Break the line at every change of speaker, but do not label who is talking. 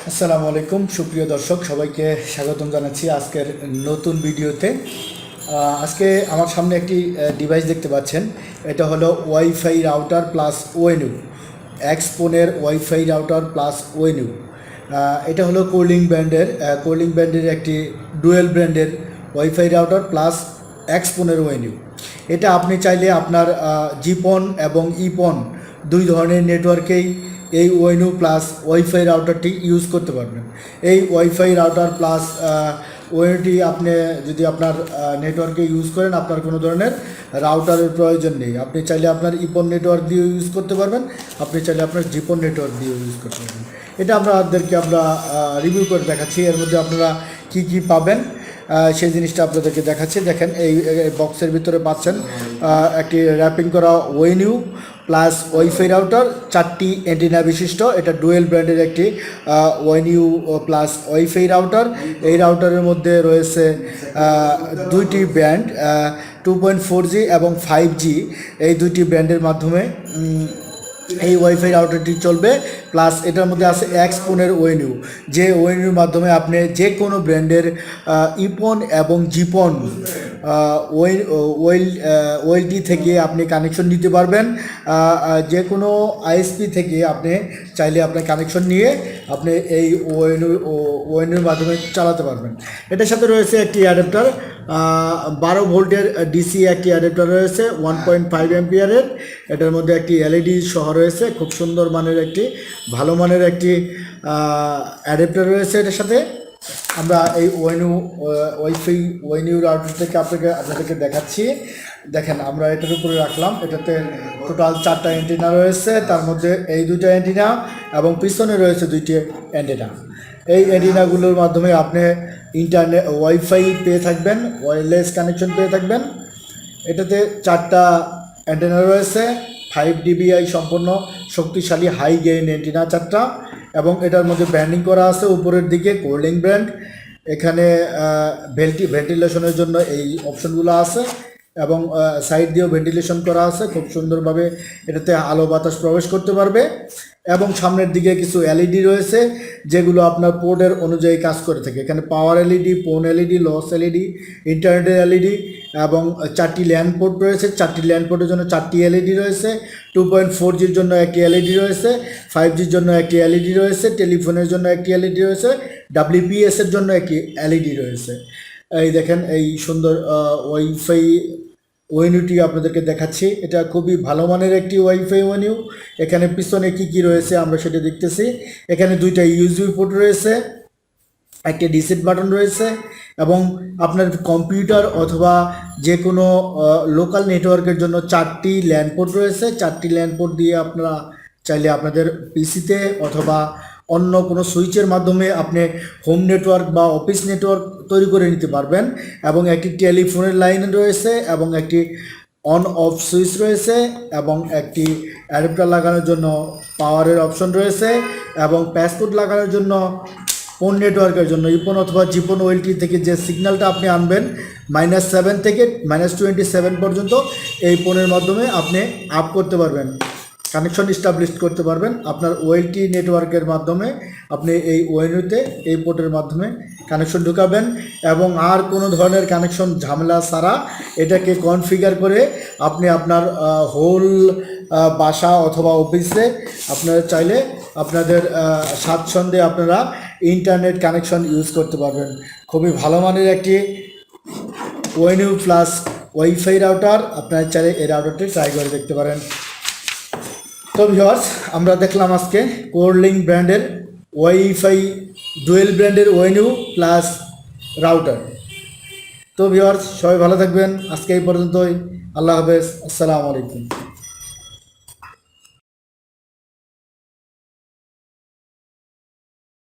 আসসালামু আলাইকুম সুপ্রিয় দর্শক সবাইকে স্বাগতম জানাচ্ছি আজকের নতুন ভিডিওতে। আজকে আমার সামনে একটি ডিভাইস দেখতে পাচ্ছেন। এটা হলো ওয়াইফাই রাউটার প্লাস ওএনইউ xPON-এর ওয়াইফাই রাউটার প্লাস ওএনইউ। এটা হলো কোরলিং ব্র্যান্ডের একটি ডুয়েল ব্র্যান্ডের ওয়াইফাই রাউটার প্লাস xPON-এর ওএনইউ। এটা আপনি চাইলে আপনার জিপন এবং ইপন দুই ধরনের নেটওয়ার্কেই এই ওএনইউ প্লাস ওয়াইফাই রাউটারটি ইউজ করতে পারবেন। এই ওয়াইফাই রাউটার প্লাস ওএনইউটি আপনি যদি আপনার নেটওয়ার্কে ইউজ করেন, আপনার কোনো ধরনের রাউটারের প্রয়োজন নেই। আপনি চাইলে আপনার ইপন নেটওয়ার্ক দিয়ে ইউজ করতে পারবেন, আপনি চাইলে আপনার জিপন নেটওয়ার্ক দিয়ে ইউজ করতে পারবেন। এটা আমরা রিভিউ করে দেখাচ্ছি। এর মধ্যে আপনারা কি কি পাবেন সেই জিনিসটা আপনাদেরকে দেখাচ্ছি। দেখেন এই বক্সের ভিতরে পাচ্ছেন একটি র্যাপিং করা ওএনইউ প্লাস ওয়াইফাই রাউটার, 4টি অ্যান্টেনা বিশিষ্ট। এটা ডুয়েল ব্র্যান্ডের একটি ওএনইউ প্লাস ওয়াইফাই রাউটার। এই রাউটারের মধ্যে রয়েছে দুইটি ব্যান্ড 2.4G এবং 5G, এই দুইটি ব্যান্ডের মাধ্যমে এই ওয়াইফাই রাউটারটি চলবে। প্লাস এটার মধ্যে আছে xPON-এর ওএনইউ, যে ওএনইউর মাধ্যমে আপনি যে কোনো ব্র্যান্ডের ইপন এবং জিপন ওএলটি থেকে আপনি কানেকশন নিতে পারবেন। যে কোনো আইএসপি থেকে আপনি চাইলে আপনার কানেকশন নিয়ে আপনি এই ওএনইউর মাধ্যমে চালাতে পারবেন। এটার সাথে রয়েছে একটি অ্যাডাপ্টার, 12 ভোল্টের ডিসি একটি অ্যাডাপ্টার রয়েছে 1.5 অ্যাম্পিয়ারের। এটার মধ্যে একটি এলইডি সহ রয়েছে, খুব সুন্দর মানের একটি ভালো মানের একটি অ্যাডাপ্টার রয়েছে এটার সাথে। আমরা এই ওএনইউ রাউটার থেকে আপনাদেরকে দেখাচ্ছি। দেখেন আমরা এটার উপরে রাখলাম। এটাতে টোটাল 4টা অ্যান্টেনা রয়েছে, তার মধ্যে এই 2টা অ্যান্টেনা এবং পিছনে রয়েছে 2টি অ্যান্টেনা। এই অ্যান্টেনাগুলোর মাধ্যমে আপনি ইন্টারনেট ওয়াইফাই পেয়ে থাকবেন, ওয়্যারলেস কানেকশন পেয়ে থাকবেন। এটাতে 4টা অ্যান্টেনা রয়েছে, 5 dBi সম্পন্ন শক্তিশালী হাই গেইন অ্যান্টেনা 4টা, এবং এটার মধ্যে ব্র্যান্ডিং করা আছে উপরের দিকে কোরলিং ব্র্যান্ড। এখানে ভেন্টিলেশনের জন্য এই অপশনগুলো আছে এবং সাইড দিয়েও ভেন্টিলেশন করা আছে, খুব সুন্দরভাবে এটাতে আলো বাতাস প্রবেশ করতে পারবে। এবং সামনের দিকে কিছু এলইডি রয়েছে যেগুলো আপনার পোর্টের অনুযায়ী কাজ করে থাকে। এখানে পাওয়ার এলইডি, পোন এলইডি, লস এলইডি, ইন্টারনেটের এলইডি এবং 4টি ল্যান্ড পোর্ট রয়েছে। 4টি ল্যান্ড পোর্টের জন্য 4টি এলইডি রয়েছে। 2.4Gর জন্য একটি এলইডি রয়েছে, 5Gর জন্য একটি এলইডি রয়েছে, টেলিফোনের জন্য একটি এলইডি রয়েছে, WPS-এর জন্য একটি এলইডি রয়েছে। এই দেখেন এই সুন্দর ওয়াইফাই ওএনইউটি আপনাদেরকে দেখাচ্ছি। এটা খুবই ভালো মানের একটি ওয়াইফাই ওএনইউ। এখানে পিছনে কি রয়েছে আমরা সেটা দেখতেছি। এখানে 2টা ইউএসবি পোর্ট রয়েছে, একটা রিসেট বাটন রয়েছে, এবং আপনার কম্পিউটার অথবা যে কোনো লোকাল নেটওয়ার্কের জন্য 4টি ল্যান্ড পোর্ট রয়েছে। 4টি ল্যান্ড পোর্ট দিয়ে আপনারা চাইলে আপনাদের পিসিতে অথবা অন্য কোনো সুইচের মাধ্যমে আপনি হোম নেটওয়ার্ক বা অফিস নেটওয়ার্ক তৈরি করে নিতে পারবেন। এবং একটি টেলিফোনের লাইন রয়েছে এবং একটি অন অফ সুইচ রয়েছে এবং একটি অ্যাডাপ্টার লাগানোর জন্য পাওয়ারের অপশন রয়েছে এবং প্যাসকোড লাগানোর জন্য ফোন নেটওয়ার্কের জন্য ইপন অথবা জিপন ওএলটি থেকে যে সিগন্যালটা আপনি আনবেন -7 থেকে -27 পর্যন্ত এই ফোনের মাধ্যমে আপনি আপ করতে পারবেন, কানেকশন এস্টাবলিশ করতে পারবেন আপনার ওএলটি নেটওয়ার্কের মাধ্যমে। আপনি এই ওএনইউতে এই পোর্টের মাধ্যমে কানেকশন ঢুকাবেন এবং আর কোনো ধরনের কানেকশন ঝামেলা ছাড়া এটাকে কনফিগার করে আপনি আপনার হোল বাসা অথবা অফিসে আপনারা চাইলে আপনাদের স্বাচ্ছন্দ্যে আপনারা ইন্টারনেট কানেকশন ইউজ করতে পারবেন। খুবই ভালো মানের একটি ওএনইউ প্লাস ওয়াইফাই রাউটার। আপনারা চাইলে এই রাউটারটি ট্রাই করে দেখতে পারেন। তো ভিউয়ার্স, আমরা দেখলাম আজকে কোরলিং ব্র্যান্ডের ওয়াইফাই ডুয়েল ব্র্যান্ডের ওএনইউ প্লাস রাউটার। তো ভিউয়ার্স, সবাই ভালো থাকবেন। আজকে এই পর্যন্তই। আল্লাহ হাফেজ, আসসালামু আলাইকুম।